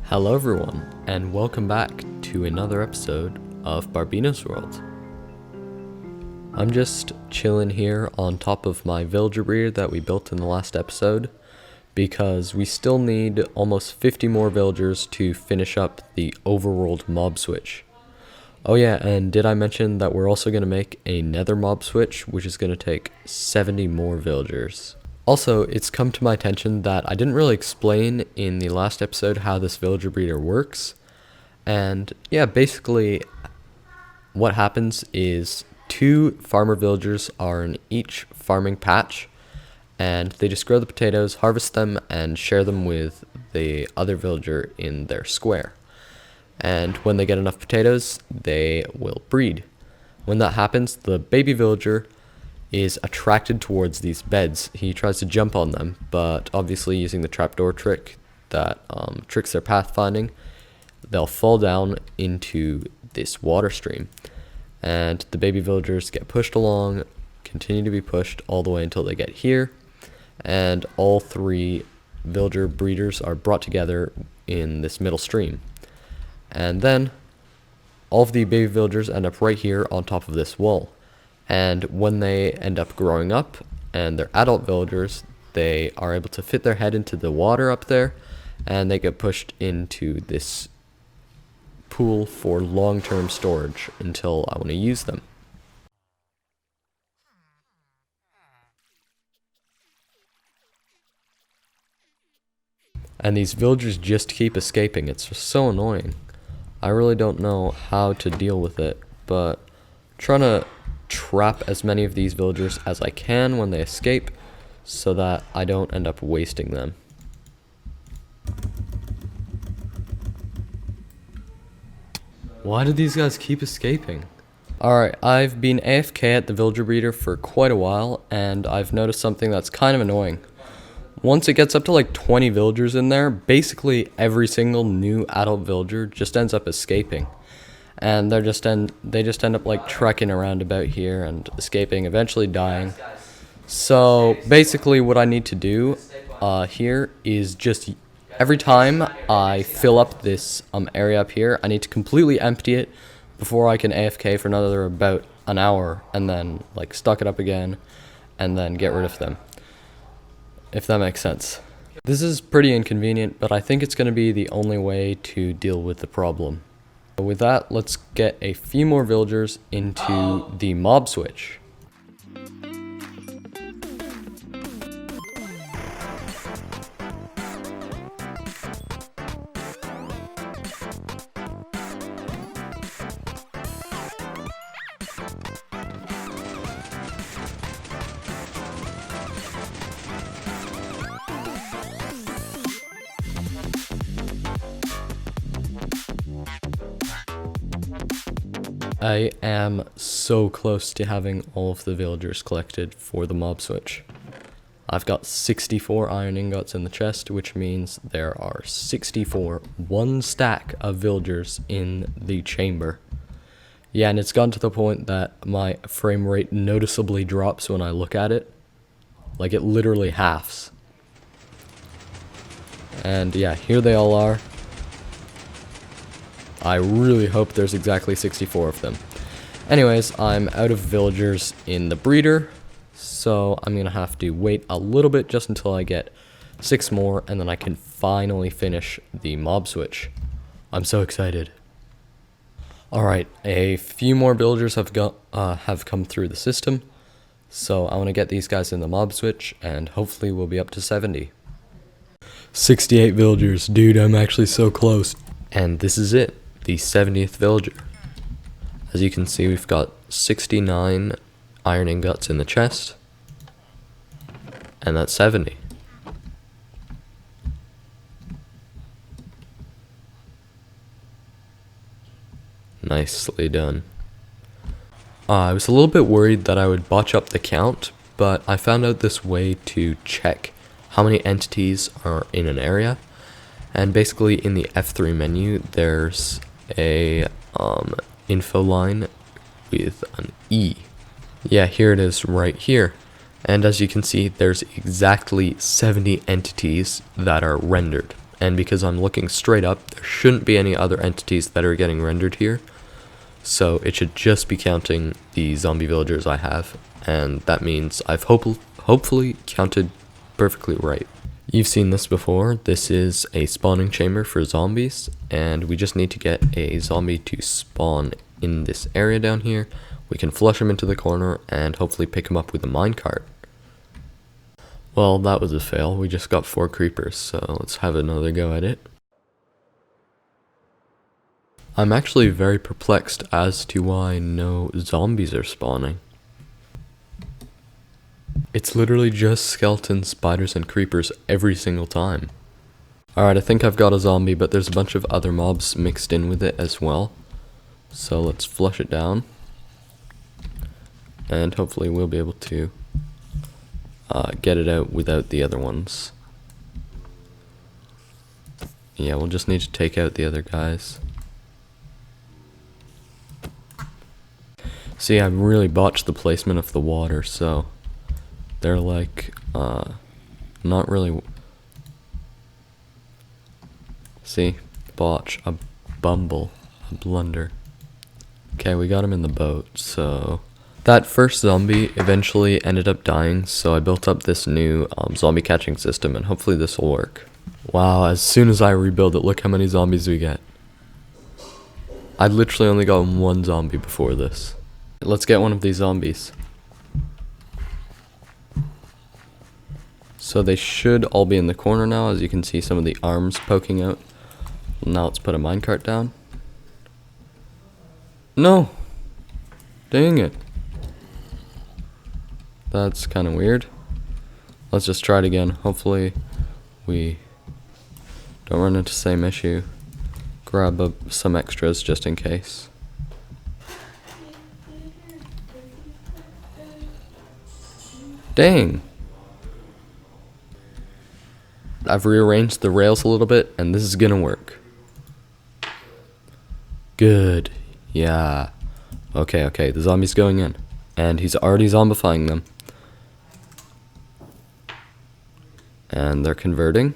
Hello everyone, and welcome back to another episode of Barbeno's World. I'm just chilling here on top of my villager breeder that we built in the last episode, because we still need almost 50 more villagers to finish up the overworld mob switch. Oh yeah, and did I mention that we're also going to make a nether mob switch, which is going to take 70 more villagers. Also, it's come to my attention that I didn't really explain in the last episode how this villager breeder works. And yeah, basically what happens is 2 farmer villagers are in each farming patch, and they just grow the potatoes, harvest them, and share them with the other villager in their square. And when they get enough potatoes, they will breed. When that happens, the baby villager is attracted towards these beds. He tries to jump on them, but obviously using the trapdoor trick that tricks their pathfinding, they'll fall down into this water stream. And the baby villagers get pushed along, continue to be pushed all the way until they get here, and all 3 villager breeders are brought together in this middle stream. And then all of the baby villagers end up right here on top of this wall. And when they end up growing up and they're adult villagers, they are able to fit their head into the water up there, and they get pushed into this pool for long-term storage until I want to use them. And these villagers just keep escaping. It's just so annoying. I really don't know how to deal with it, but I'm trying to trap as many of these villagers as I can when they escape so that I don't end up wasting them. Why do these guys keep escaping? Alright, I've been AFK at the villager breeder for quite a while, and I've noticed something that's kind of annoying. Once it gets up to like 20 villagers in there, basically every single new adult villager just ends up escaping. And they just end up like trekking around about here and escaping, eventually dying. So basically what I need to do here is just every time I fill up this area up here, I need to completely empty it before I can AFK for another about an hour, and then like stock it up again and then get rid of them, if that makes sense. This is pretty inconvenient, but I think it's going to be the only way to deal with the problem. With that, let's get a few more villagers into the mob switch. I am so close to having all of the villagers collected for the mob switch. I've got 64 iron ingots in the chest, which means there are 64, 1 stack of villagers in the chamber. Yeah, and it's gotten to the point that my frame rate noticeably drops when I look at it. Like, it literally halves. And yeah, here they all are. I really hope there's exactly 64 of them. Anyways, I'm out of villagers in the breeder, so I'm gonna have to wait a little bit just until I get 6 more, and then I can finally finish the mob switch. I'm so excited. Alright, a few more villagers have come through the system, so I want to get these guys in the mob switch, and hopefully we'll be up to 70. 68 villagers, dude, I'm actually so close. And this is it. The 70th villager. As you can see, we've got 69 iron ingots in the chest, and that's 70. Nicely done. I was a little bit worried that I would botch up the count, but I found out this way to check how many entities are in an area. And basically in the F3 menu, there's a info line with an E. Yeah, here it is right here. And as you can see, there's exactly 70 entities that are rendered. and because I'm looking straight up, there shouldn't be any other entities that are getting rendered here. So it should just be counting the zombie villagers I have, and that means I've hopefully counted perfectly right. You've seen this before. This is a spawning chamber for zombies, and we just need to get a zombie to spawn in this area down here. We can flush him into the corner and hopefully pick him up with a minecart. Well, that was a fail. We just got 4 creepers, so let's have another go at it. I'm actually very perplexed as to why no zombies are spawning. It's literally just skeletons, spiders, and creepers every single time. Alright, I think I've got a zombie, but there's a bunch of other mobs mixed in with it as well. So let's flush it down. And hopefully we'll be able to get it out without the other ones. Yeah, we'll just need to take out the other guys. See, I really botched the placement of the water, so they're like, not really. See, botch, a bumble, a blunder. Okay, we got him in the boat, so that first zombie eventually ended up dying, so I built up this new zombie catching system, and hopefully this will work. Wow, as soon as I rebuild it, look how many zombies we get. I literally only got 1 zombie before this. Let's get one of these zombies. So they should all be in the corner now, as you can see some of the arms poking out. Now let's put a minecart down. No! Dang it. That's kind of weird. Let's just try it again. Hopefully we don't run into the same issue. Grab some extras just in case. Dang! I've rearranged the rails a little bit, and this is gonna work. Good. Yeah. Okay, the zombie's going in. And he's already zombifying them. And they're converting.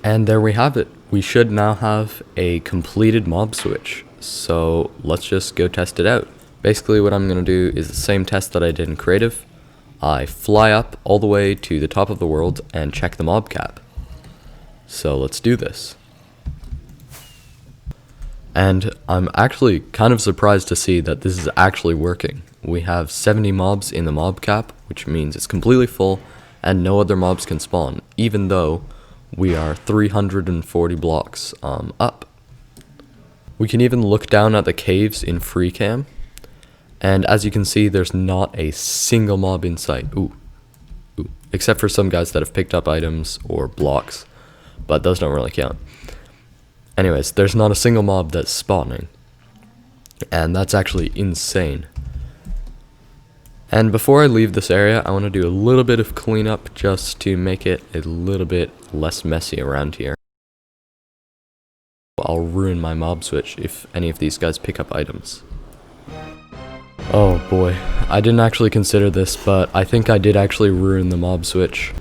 And there we have it. We should now have a completed mob switch. So let's just go test it out. Basically what I'm going to do is the same test that I did in creative. I fly up all the way to the top of the world and check the mob cap. So let's do this. And I'm actually kind of surprised to see that this is actually working. We have 70 mobs in the mob cap, which means it's completely full and no other mobs can spawn, even though we are 340 blocks up. We can even look down at the caves in free cam, and as you can see, there's not a single mob in sight. Ooh. Except for some guys that have picked up items or blocks, but those don't really count. Anyways, there's not a single mob that's spawning, and that's actually insane. And before I leave this area, I want to do a little bit of cleanup just to make it a little bit less messy around here. I'll ruin my mob switch if any of these guys pick up items. Oh boy, I didn't actually consider this, but I think I did actually ruin the mob switch.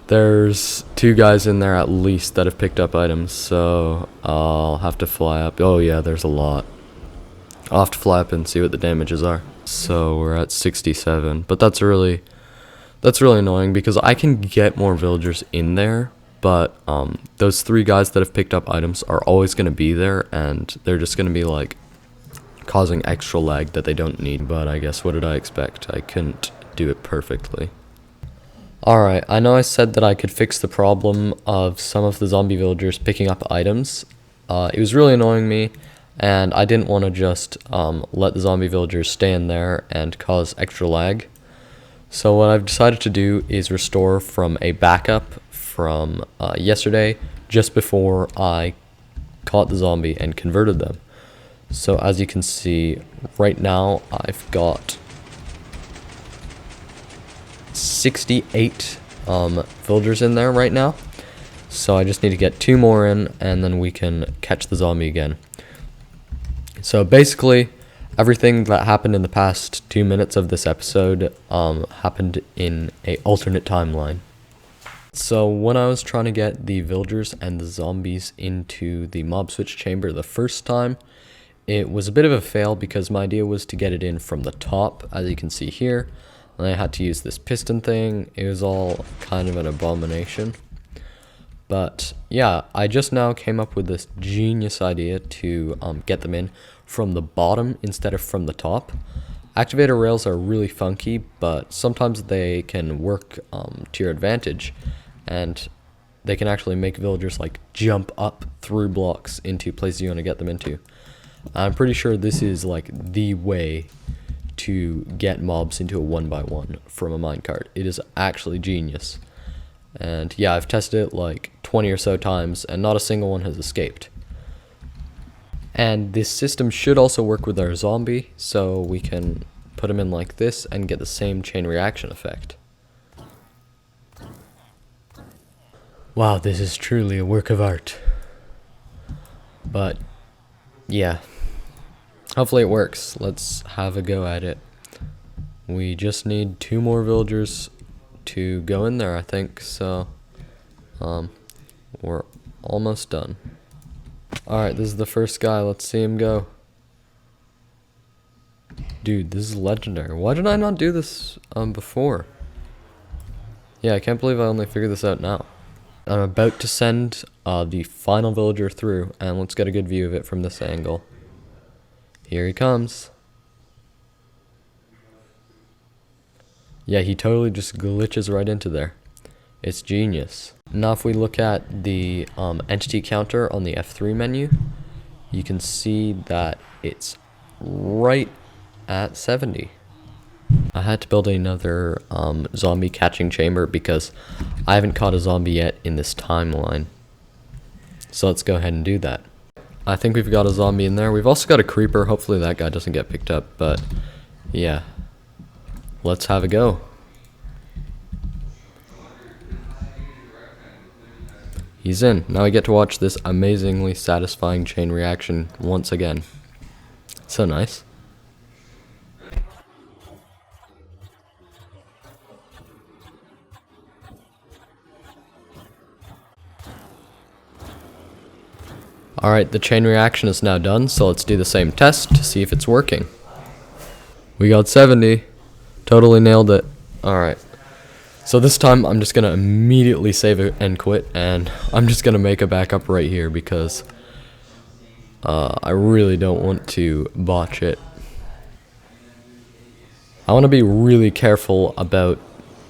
There's 2 guys in there at least that have picked up items, so I'll have to fly up. Oh yeah, there's a lot. I'll have to fly up and see what the damages are. So we're at 67, but that's really annoying because I can get more villagers in there, but those 3 guys that have picked up items are always going to be there, and they're just going to be like causing extra lag that they don't need. But I guess what did I expect? I couldn't do it perfectly. Alright, I know I said that I could fix the problem of some of the zombie villagers picking up items. It was really annoying me, and I didn't want to just let the zombie villagers stay in there and cause extra lag. So what I've decided to do is restore from a backup from yesterday, just before I caught the zombie and converted them. So as you can see, right now I've got 68 villagers in there right now. So I just need to get 2 more in, and then we can catch the zombie again. So basically, everything that happened in the past 2 minutes of this episode happened in a alternate timeline. So when I was trying to get the villagers and the zombies into the mob switch chamber the first time, it was a bit of a fail because my idea was to get it in from the top, as you can see here, and I had to use this piston thing. It was all kind of an abomination. But yeah, I just now came up with this genius idea to get them in from the bottom instead of from the top. Activator rails are really funky, but sometimes they can work to your advantage, and they can actually make villagers like jump up through blocks into places you want to get them into. I'm pretty sure this is like the way to get mobs into a 1x1 from a minecart. It is actually genius. And yeah, I've tested it like 20 or so times, and not a single one has escaped. And this system should also work with our zombie, so we can put him in like this and get the same chain reaction effect. Wow, this is truly a work of art. But yeah, hopefully it works. Let's have a go at it. We just need 2 more villagers to go in there, I think, so we're almost done. Alright, this is the first guy. Let's see him go. Dude, this is legendary. Why did I not do this before? Yeah, I can't believe I only figured this out now. I'm about to send the final villager through, and let's get a good view of it from this angle. Here he comes. Yeah, he totally just glitches right into there. It's genius. Now if we look at the entity counter on the F3 menu, you can see that it's right at 70. I had to build another zombie catching chamber because I haven't caught a zombie yet in this timeline. So let's go ahead and do that. I think we've got a zombie in there. We've also got a creeper. Hopefully that guy doesn't get picked up, but yeah. Let's have a go. He's in. Now I get to watch this amazingly satisfying chain reaction once again. So nice. Alright, the chain reaction is now done, so let's do the same test to see if it's working. We got 70. Totally nailed it. Alright. So this time I'm just going to immediately save it and quit, and I'm just going to make a backup right here because I really don't want to botch it. I want to be really careful about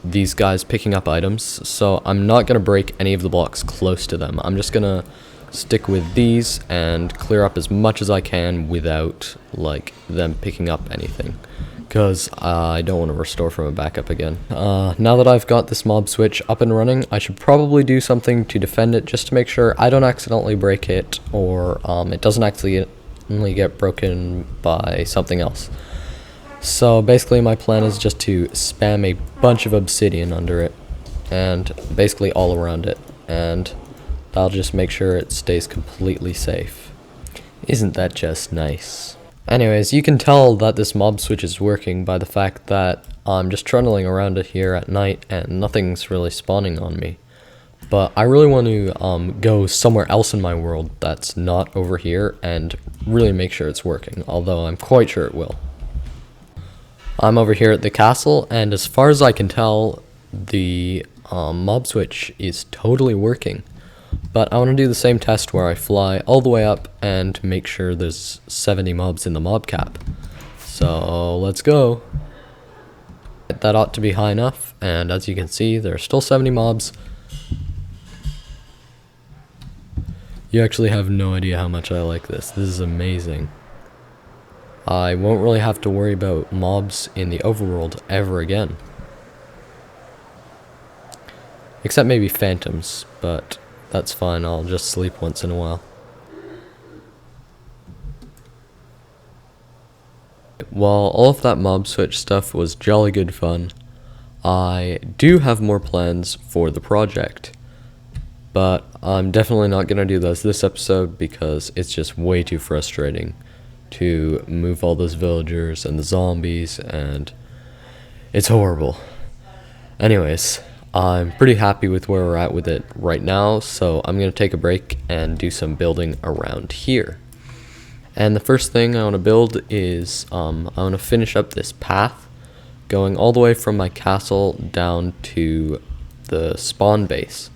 these guys picking up items, so I'm not going to break any of the blocks close to them. I'm just going to stick with these and clear up as much as I can without like them picking up anything, because I don't want to restore from a backup again. Now that I've got this mob switch up and running, I should probably do something to defend it just to make sure I don't accidentally break it, or it doesn't accidentally get broken by something else. So basically my plan is just to spam a bunch of obsidian under it, and basically all around it, and that'll just make sure it stays completely safe. Isn't that just nice? Anyways, you can tell that this mob switch is working by the fact that I'm just trundling around it here at night and nothing's really spawning on me. But I really want to go somewhere else in my world that's not over here and really make sure it's working, although I'm quite sure it will. I'm over here at the castle, and as far as I can tell, the mob switch is totally working. But I want to do the same test where I fly all the way up and make sure there's 70 mobs in the mob cap. So let's go. That ought to be high enough, and as you can see, there are still 70 mobs. You actually have no idea how much I like this. This is amazing. I won't really have to worry about mobs in the overworld ever again. Except maybe phantoms, but that's fine, I'll just sleep once in a while. While all of that mob switch stuff was jolly good fun, I do have more plans for the project, but I'm definitely not going to do those this episode because it's just way too frustrating to move all those villagers and the zombies, and it's horrible. Anyways, I'm pretty happy with where we're at with it right now, so I'm going to take a break and do some building around here. And the first thing I want to build is I want to finish up this path going all the way from my castle down to the spawn base.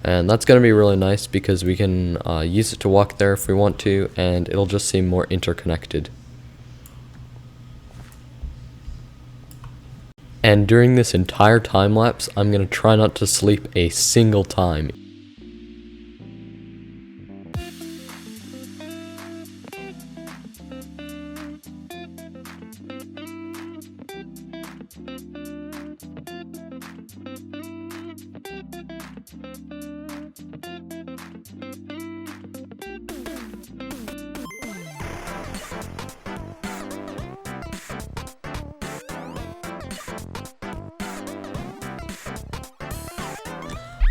And that's going to be really nice because we can use it to walk there if we want to, and it'll just seem more interconnected. And during this entire time lapse, I'm going to try not to sleep a single time.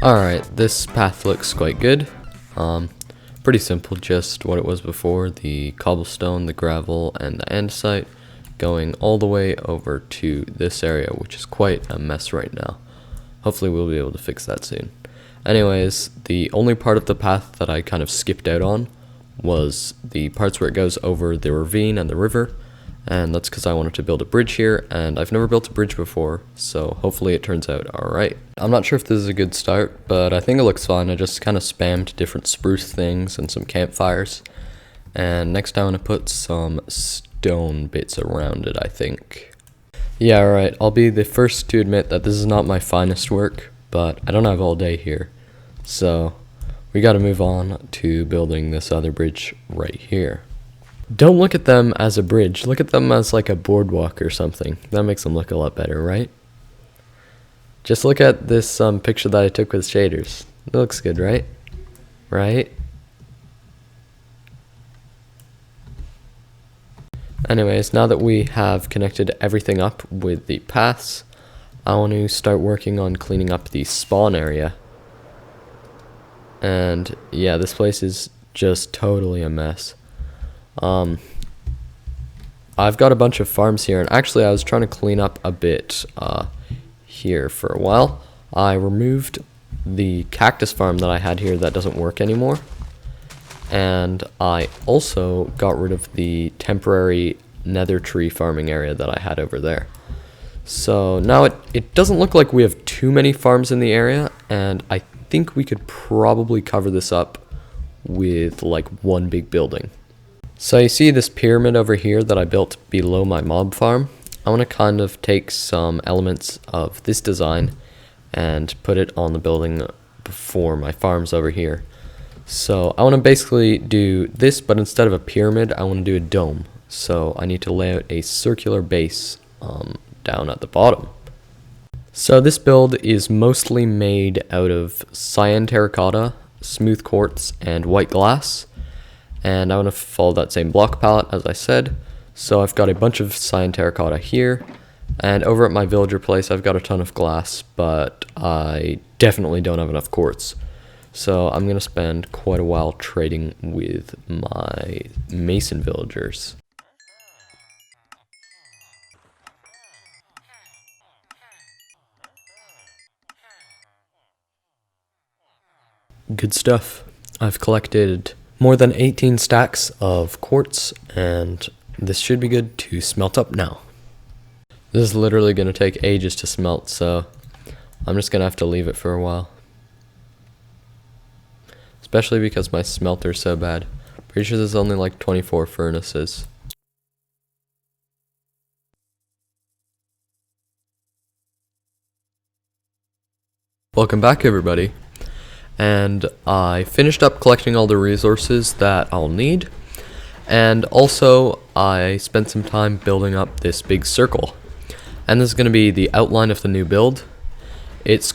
Alright, this path looks quite good. Pretty simple, just what it was before, the cobblestone, the gravel, and the andesite, going all the way over to this area, which is quite a mess right now. Hopefully we'll be able to fix that soon. Anyways, the only part of the path that I kind of skipped out on was the parts where it goes over the ravine and the river, and that's because I wanted to build a bridge here, and I've never built a bridge before, so hopefully it turns out alright. I'm not sure if this is a good start, but I think it looks fine. I just kind of spammed different spruce things and some campfires, and next I want to put some stone bits around it, I think. Yeah, alright, I'll be the first to admit that this is not my finest work, but I don't have all day here, so we gotta move on to building this other bridge right here. Don't look at them as a bridge, look at them as like a boardwalk or something. That makes them look a lot better, right? Just look at this picture that I took with shaders. It looks good, right? Right? Anyways, now that we have connected everything up with the paths, I want to start working on cleaning up the spawn area. And yeah, this place is just totally a mess. I've got a bunch of farms here, and actually I was trying to clean up a bit here for a while. I removed the cactus farm that I had here that doesn't work anymore, and I also got rid of the temporary nether tree farming area that I had over there. So now it doesn't look like we have too many farms in the area, and I think we could probably cover this up with like one big building. So you see this pyramid over here that I built below my mob farm? I want to kind of take some elements of this design and put it on the building before my farms over here. So I want to basically do this, but instead of a pyramid, I want to do a dome. So I need to lay out a circular base down at the bottom. So this build is mostly made out of cyan terracotta, smooth quartz, and white glass. And I want to follow that same block palette as I said. So I've got a bunch of cyan terracotta here, and over at my villager place I've got a ton of glass, but I definitely don't have enough quartz. So I'm going to spend quite a while trading with my mason villagers. Good stuff. I've collected more than 18 stacks of quartz, and this should be good to smelt up now. This is literally going to take ages to smelt, so I'm just going to have to leave it for a while. Especially because my smelter's so bad. Pretty sure there's only like 24 furnaces. Welcome back, everybody. And I finished up collecting all the resources that I'll need, and also I spent some time building up this big circle, and this is going to be the outline of the new build. It's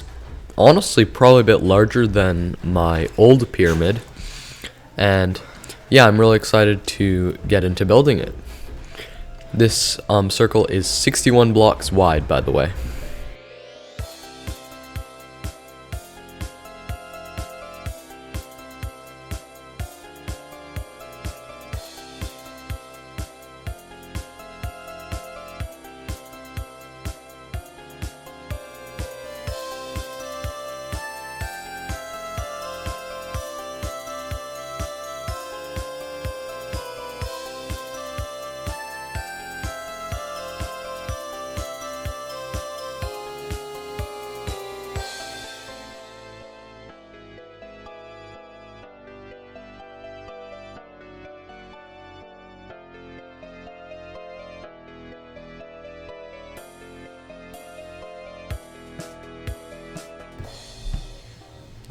honestly probably a bit larger than my old pyramid, and yeah, I'm really excited to get into building it. This circle is 61 blocks wide, by the way.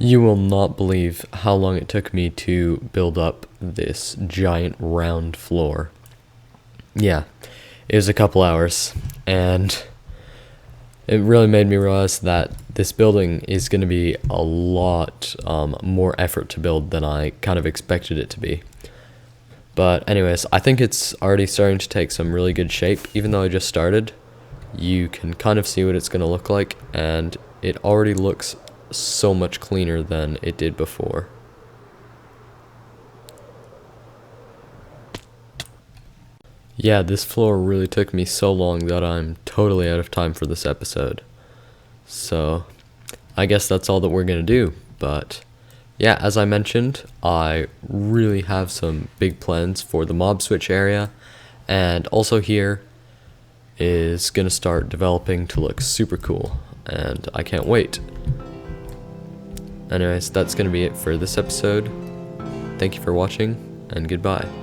You will not believe how long it took me to build up this giant round floor. Yeah, it was a couple hours, and it really made me realize that this building is going to be a lot more effort to build than I kind of expected it to be. But anyways, I think it's already starting to take some really good shape. Even though I just started, you can kind of see what it's going to look like, and it already looks so much cleaner than it did before. Yeah, this floor really took me so long that I'm totally out of time for this episode. So, I guess that's all that we're gonna do, but yeah, as I mentioned, I really have some big plans for the mob switch area, and also here is gonna start developing to look super cool, and I can't wait. Anyways, that's gonna be it for this episode. Thank you for watching, and goodbye.